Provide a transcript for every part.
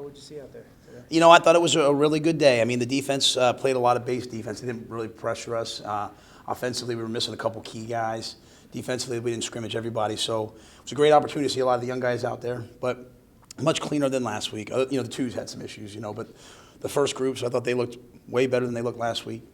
What would you see out there today? You know, I thought it was a really good day. I mean, the defense played a lot of base defense. They didn't really pressure us. Offensively, we were missing a couple key guys. Defensively, we didn't scrimmage everybody. So it was a great opportunity to see a lot of the young guys out there, but much cleaner than last week. You know, the twos had some issues, you know, but the first groups, I thought they looked way better than they looked last week.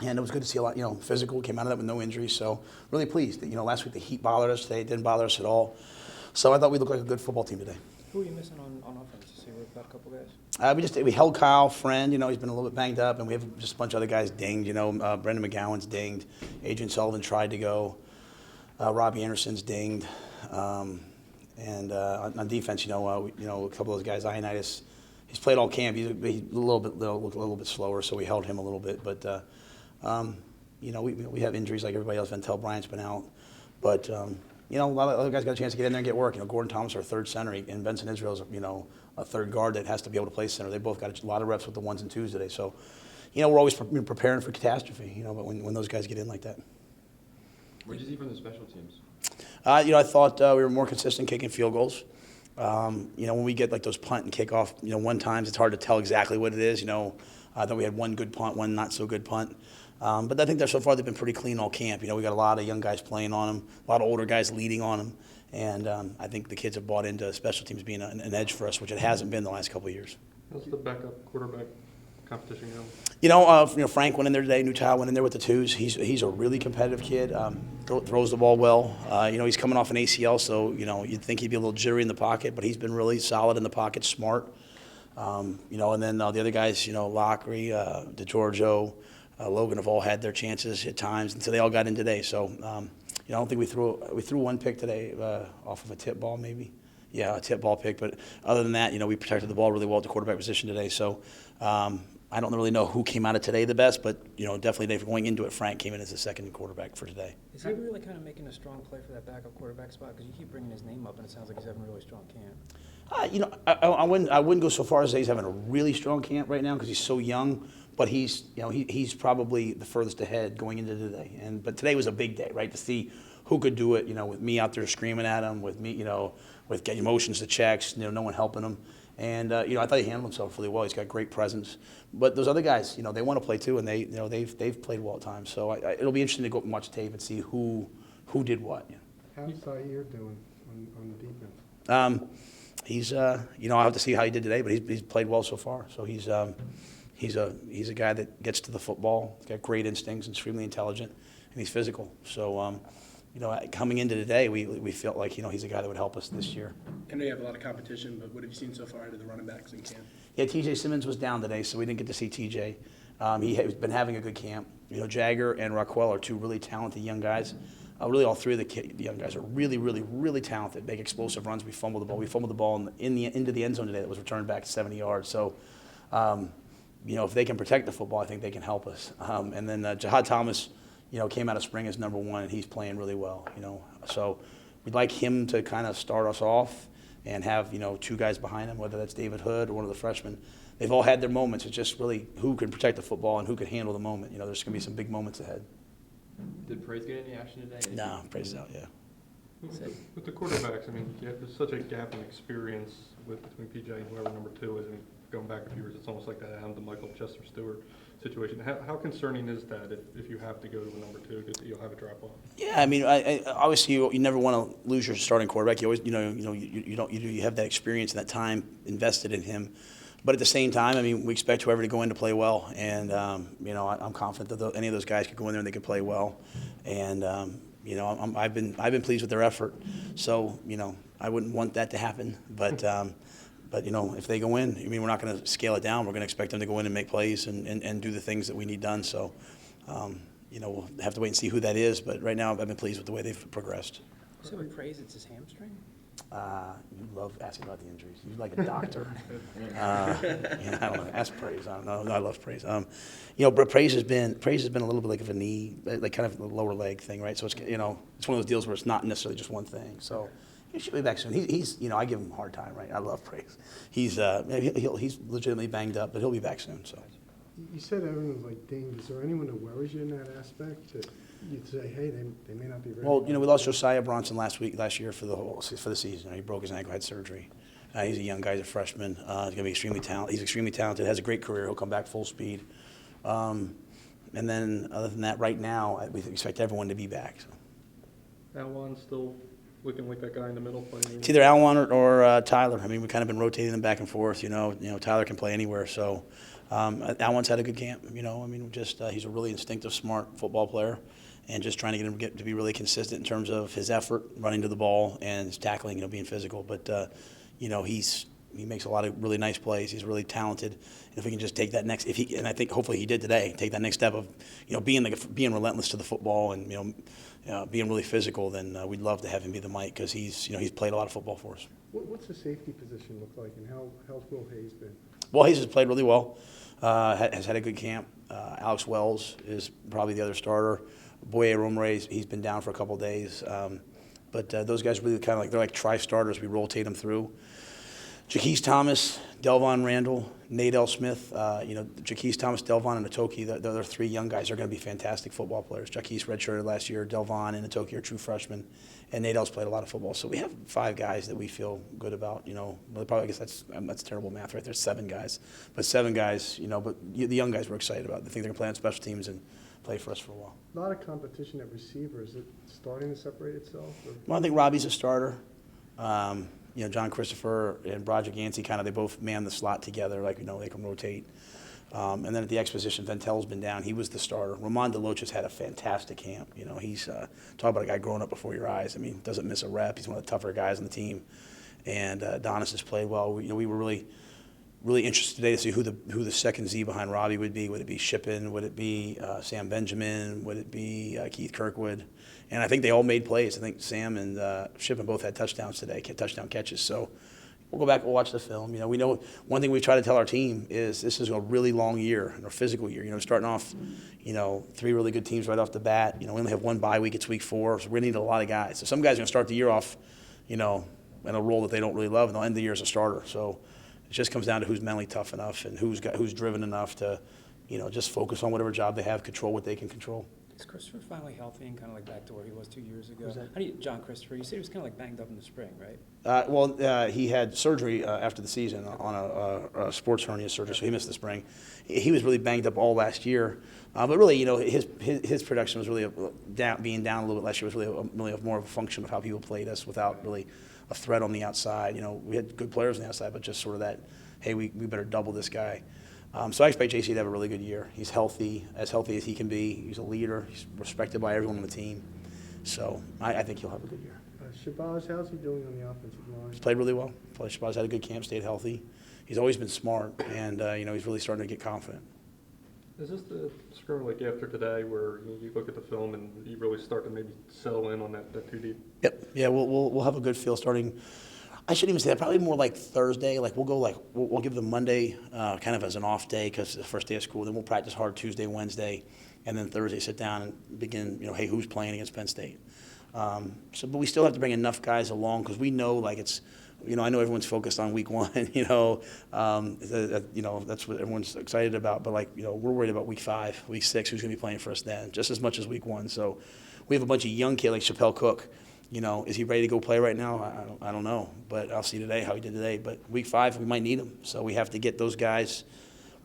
And it was good to see a lot, you know, physical, came out of that with no injuries. So really pleased. You know, last week the heat bothered us. Today it didn't bother us at all. So I thought we looked like a good football team today. Who are you missing on offense? You say we've got a couple guys. We held Kyle Friend. You know, he's been a little bit banged up, and we have just a bunch of other guys dinged. You know, Brendan McGowan's dinged. Adrian Sullivan tried to go. Robbie Anderson's dinged. And on defense, you know, a couple of those guys, Ionitis, he's played all camp. He's a little bit slower, so we held him a little bit. But you know, we have injuries like everybody else. Ventel Bryant's been out, but you know, a lot of other guys got a chance to get in there and get work. You know, Gordon Thomas, our third center, and Benson Israel's, you know, a third guard that has to be able to play center. They both got a lot of reps with the ones and twos today. So, you know, we're always preparing for catastrophe. You know, but when those guys get in like that. What did you see from the special teams? You know, I thought we were more consistent kicking field goals. You know, when we get like those punt and kickoff, you know, one times it's hard to tell exactly what it is. You know, I thought we had one good punt, one not so good punt. But I think that so far they've been pretty clean all camp. You know, we got a lot of young guys playing on them, a lot of older guys leading on them, and I think the kids have bought into special teams being an edge for us, which it hasn't been the last couple of years. How's the backup quarterback competition going? You know, Frank went in there today. Newtown went in there with the twos. He's a really competitive kid. Throws the ball well. You know, he's coming off an ACL, so you know you'd think he'd be a little jittery in the pocket, but he's been really solid in the pocket, smart. You know, and then the other guys, you know, Lockery, DeGiorgio, Logan have all had their chances at times, and so they all got in today. So, you know, I don't think we threw one pick today off of a tip ball, maybe. Yeah, a tip ball pick. But other than that, you know, we protected the ball really well at the quarterback position today. So, I don't really know who came out of today the best, but you know, definitely going into it, Frank came in as the second quarterback for today. Is he really kind of making a strong play for that backup quarterback spot? Because you keep bringing his name up, and it sounds like he's having a really strong camp. You know, I wouldn't go so far as to say he's having a really strong camp right now because he's so young. But he's, you know, he's probably the furthest ahead going into today. But today was a big day, right? To see who could do it. You know, with me out there screaming at him, with me, you know, with getting motions to checks, you know, no one helping him. And you know, I thought he handled himself really well. He's got great presence. But those other guys, you know, they want to play too, and you know, they've played well at times. So it'll be interesting to go up and watch tape and see who did what. You know. How's Zaire doing on defense? He's you know, I'll have to see how he did today, but he's played well so far. So he's a guy that gets to the football. He's got great instincts, extremely intelligent, and he's physical. So you know, coming into today, we felt like, you know, he's a guy that would help us this year. I know you have a lot of competition, but what have you seen so far out of the running backs in camp? Yeah, TJ Simmons was down today, so we didn't get to see TJ. He's been having a good camp. You know, Jagger and Raquel are two really talented young guys. Really, all three of the young guys are really, really, really talented. Make explosive runs. We fumbled the ball. We fumbled the ball into the end zone today that was returned back 70 yards. So, you know, if they can protect the football, I think they can help us. And then Jahad Thomas, you know, came out of spring as number one, and he's playing really well. You know, so we'd like him to kind of start us off and have, you know, two guys behind him, whether that's David Hood or one of the freshmen. They've all had their moments. It's just really who can protect the football and who can handle the moment. You know, there's going to be some big moments ahead. Did Praise get any action today? No, Praise is out, yeah. With the quarterbacks, I mean, there's such a gap in experience between PJ and whoever number two is. I mean, going back a few years, it's almost like that Adam to Michael Chester Stewart situation. How concerning is that if you have to go to a number two because you'll have a drop off? Yeah, I mean, obviously you never want to lose your starting quarterback. You always, you have that experience and that time invested in him. But at the same time, I mean, we expect whoever to go in to play well, and you know, I'm confident that any of those guys could go in there and they could play well, and you know, I've been pleased with their effort. So you know, I wouldn't want that to happen, but you know, if they go in, I mean, we're not going to scale it down. We're going to expect them to go in and make plays and do the things that we need done. So you know, we'll have to wait and see who that is. But right now, I've been pleased with the way they've progressed. So with Praise, it's his hamstring? You love asking about the injuries. You're like a doctor. I don't know. Ask Praise. I don't know. No, I love Praise. You know, but Praise has been a little bit like of a knee, like kind of a lower leg thing, right? So it's, you know, it's one of those deals where it's not necessarily just one thing. So he should be back soon. He's you know, I give him a hard time, right? I love Praise. He's legitimately banged up, but he'll be back soon. So. You said everyone's like dinged. Is there anyone that worries you in that aspect? That you'd say, hey, they may not be ready. Well, you know, we lost Josiah Bronson last year for the season. He broke his ankle, had surgery. He's a young guy, he's a freshman. He's going to be extremely talented. He's extremely talented, has a great career. He'll come back full speed. And then other than that, right now, we expect everyone to be back. So. Alwan still looking like that guy in the middle playing. It's either Alwan or Tyler. I mean, we've kind of been rotating them back and forth. You know, Tyler can play anywhere. So Alwan's had a good camp. You know, I mean, just he's a really instinctive, smart football player, and just trying to get him to be really consistent in terms of his effort, running to the ball, and his tackling. You know, being physical. But you know, he makes a lot of really nice plays. He's really talented. And if we can just take that next, and I think hopefully he did today, take that next step of, you know, being relentless to the football and being really physical, then we'd love to have him be the Mike, because he's played a lot of football for us. What's the safety position look like, and how's Will Hayes been? Well, Hayes has played really well. Has had a good camp. Alex Wells is probably the other starter. Boye Romere, he's been down for a couple of days. But those guys really kind of they're like tri-starters. We rotate them through. Jaquise Thomas, Delvon Randall, Nate L. Smith. Jaquise Thomas, Delvon, and Atoki, the other three young guys are going to be fantastic football players. Jaquise redshirted last year. Delvon and Atoki are true freshmen. And Nate L's played a lot of football. So we have 5 guys that we feel good about. You know, probably, I guess that's terrible math right there. 7 guys. But 7 guys, but the young guys we're excited about. They think they're going to play on special teams and play for us for a while. A lot of competition at receiver. Is it starting to separate itself? Or? Well, I think Robbie's a starter. John Christopher and Broderick Yancey they both man the slot together, they can rotate. And then at the X position, Ventel's been down. He was the starter. Ramon DeLoach has had a fantastic camp. He's talk about a guy growing up before your eyes. I mean, doesn't miss a rep. He's one of the tougher guys on the team. And Donis has played well. We were really interested today to see who the second Z behind Robbie would be. Would it be Shippen? Would it be Sam Benjamin? Would it be Keith Kirkwood? And I think they all made plays. I think Sam and Shippen both had touchdowns today, touchdown catches. So we'll go back, we'll watch the film. We know one thing we try to tell our team is this is a really long year, a physical year. Starting off, 3 really good teams right off the bat. We only have 1 bye week. It's week 4, so we're gonna need a lot of guys. So some guys are gonna start the year off, in a role that they don't really love, and they'll end the year as a starter. So it just comes down to who's mentally tough enough and who's driven enough to, just focus on whatever job they have, control what they can control. Is Christopher finally healthy and kind of back to where he was 2 years ago? Who's that? John Christopher, you said he was kind of banged up in the spring, right? He had surgery after the season on a sports hernia surgery, so he missed the spring. He was really banged up all last year, but really, his production was really being down a little bit last year was really more of a function of how people played us without really a threat on the outside. We had good players on the outside, but just sort of that, hey, we better double this guy. So I expect JC to have a really good year. He's healthy as he can be. He's a leader. He's respected by everyone on the team. So I think he'll have a good year. Shabazz, how's he doing on the offensive line? He's played really well. Shabazz had a good camp, stayed healthy. He's always been smart, and he's really starting to get confident. Is this the scrimmage after today where you look at the film and you really start to maybe settle in on that 2 deep? Yep. Yeah, we'll have a good feel starting. I shouldn't even say that. Probably more like Thursday. We'll go we'll give them Monday kind of as an off day because it's the first day of school. Then we'll practice hard Tuesday, Wednesday, and then Thursday sit down and begin. Hey, who's playing against Penn State? But we still have to bring enough guys along because we know it's. I know everyone's focused on week 1. That's what everyone's excited about. But we're worried about week 5, week 6. Who's going to be playing for us then? Just as much as week 1. So we have a bunch of young kids like Chappelle Cook. Is he ready to go play right now? I don't know, but I'll see today how he did today. But week 5, we might need him, so we have to get those guys.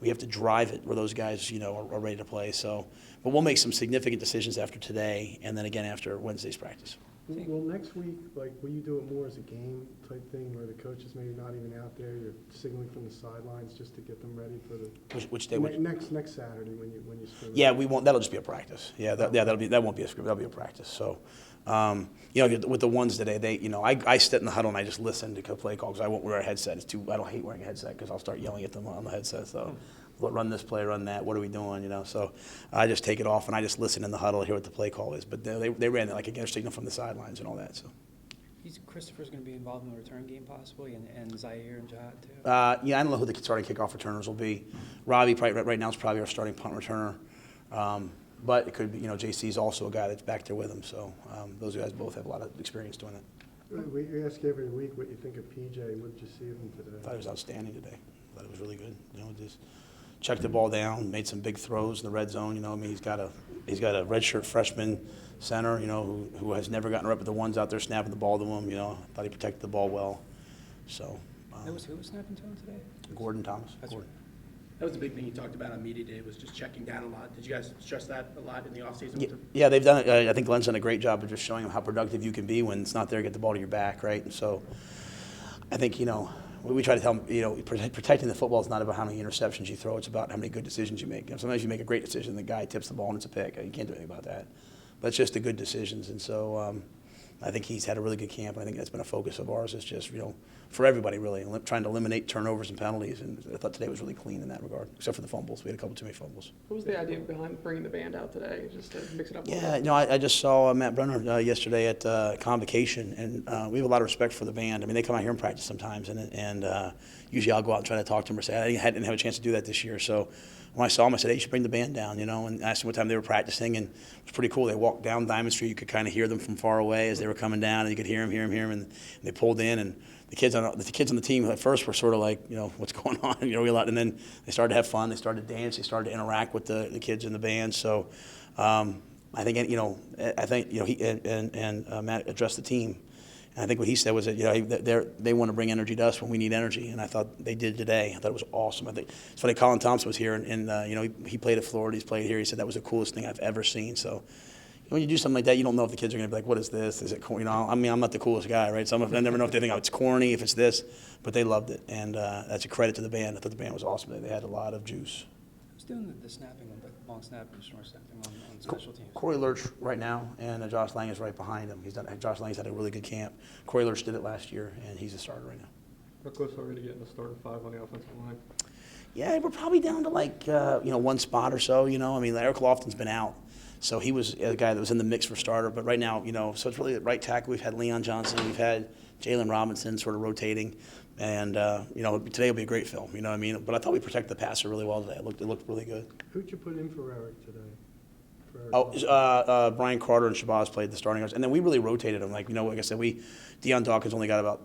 We have to drive it where those guys, are ready to play. So, but we'll make some significant decisions after today, and then again after Wednesday's practice. Well, next week, will you do it more as a game type thing where the coach is maybe not even out there, you're signaling from the sidelines just to get them ready for the Which day? next Saturday when you scrimmage? Yeah, we won't. That'll just be a practice. Yeah, that won't be a scrimmage. That'll be a practice. So, with the ones today, I sit in the huddle and I just listen to play call because I won't wear a headset. I don't hate wearing a headset because I'll start yelling at them on the headset. So, run this play, run that. What are we doing? So I just take it off and I just listen in the huddle and hear what the play call is. But they ran that against signal from the sidelines and all that. So. Christopher's going to be involved in the return game possibly, and Zaire and Jihad too. I don't know who the starting kickoff returners will be. Robbie right now is probably our starting punt returner. But it could be, JC's also a guy that's back there with him. So those guys both have a lot of experience doing it. We ask every week what you think of PJ. What did you see of him today? I thought he was outstanding today. I thought it was really good. Just checked the ball down, made some big throws in the red zone. He's got a redshirt freshman center, who has never gotten a rep with the ones out there snapping the ball to him. I thought he protected the ball well. So Who was snapping to him today? Gordon Thomas. That's Gordon. That was the big thing you talked about on media day, was just checking down a lot. Did you guys stress that a lot in the offseason? with him? Yeah, they've done it. I think Glenn's done a great job of just showing them how productive you can be when it's not there, get the ball to your back, right? And so I think, we try to tell them, protecting the football is not about how many interceptions you throw. It's about how many good decisions you make. Sometimes you make a great decision, the guy tips the ball and it's a pick. You can't do anything about that. But it's just the good decisions. And so I think he's had a really good camp. And I think that's been a focus of ours. Is just, for everybody really, trying to eliminate turnovers and penalties. And I thought today was really clean in that regard, except for the fumbles. We had a couple too many fumbles. What was the idea behind bringing the band out today, just to mix it up? Yeah, I just saw Matt Brenner yesterday at Convocation, and we have a lot of respect for the band. I mean, they come out here and practice sometimes, and usually I'll go out and try to talk to them or say, I didn't have a chance to do that this year. So when I saw them, I said, hey, you should bring the band down, and asked them what time they were practicing, and it was pretty cool. They walked down Diamond Street. You could kind of hear them from far away as they were coming down, and you could hear them, and they pulled in, and the kids on the team at first were sort of like, what's going on, and then they started to have fun. They started to dance. They started to interact with the kids in the band. So I think he and Matt addressed the team, and I think what he said was that they want to bring energy to us when we need energy, and I thought they did today. I thought it was awesome. I think it's funny. Colin Thompson was here, and he played at Florida. He's played here. He said that was the coolest thing I've ever seen. So. When you do something like that, you don't know if the kids are going to be like, what is this? Is it corny? I mean, I'm not the coolest guy, right? I never know if they think, it's corny, if it's this. But they loved it, and that's a credit to the band. I thought the band was awesome. They had a lot of juice. Who's doing the snapping, the long snap and short snapping on special teams? Corey Lurch right now, and Josh Lang is right behind him. Josh Lang's had a really good camp. Corey Lurch did it last year, and he's a starter right now. How close are we to getting a starting five on the offensive line? Yeah, we're probably down to one spot or so. I mean, Eric Lofton's been out. So he was a guy that was in the mix for starter. But right now, so it's really at right tackle. We've had Leon Johnson. We've had Jalen Robinson sort of rotating. And, today will be a great film. You know what I mean? But I thought we protected the passer really well today. It looked really good. Who'd you put in for Eric today? Brian Carter and Shabazz played the starting guards. And then we really rotated them. Like I said, Deion Dawkins only got about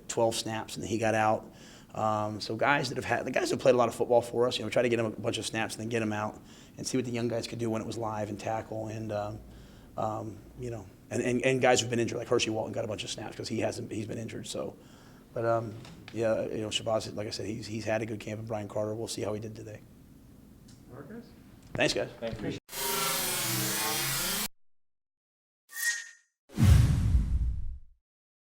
12 snaps, and then he got out. So the guys that played a lot of football for us, we tried to get them a bunch of snaps and then get them out and see what the young guys could do when it was live and tackle, and and guys who've been injured, like Hershey Walton got a bunch of snaps because he's been injured. So, but Shabazz, like I said, he's had a good camp, and Brian Carter, we'll see how he did today. All right, guys. Thanks, guys. Thank you.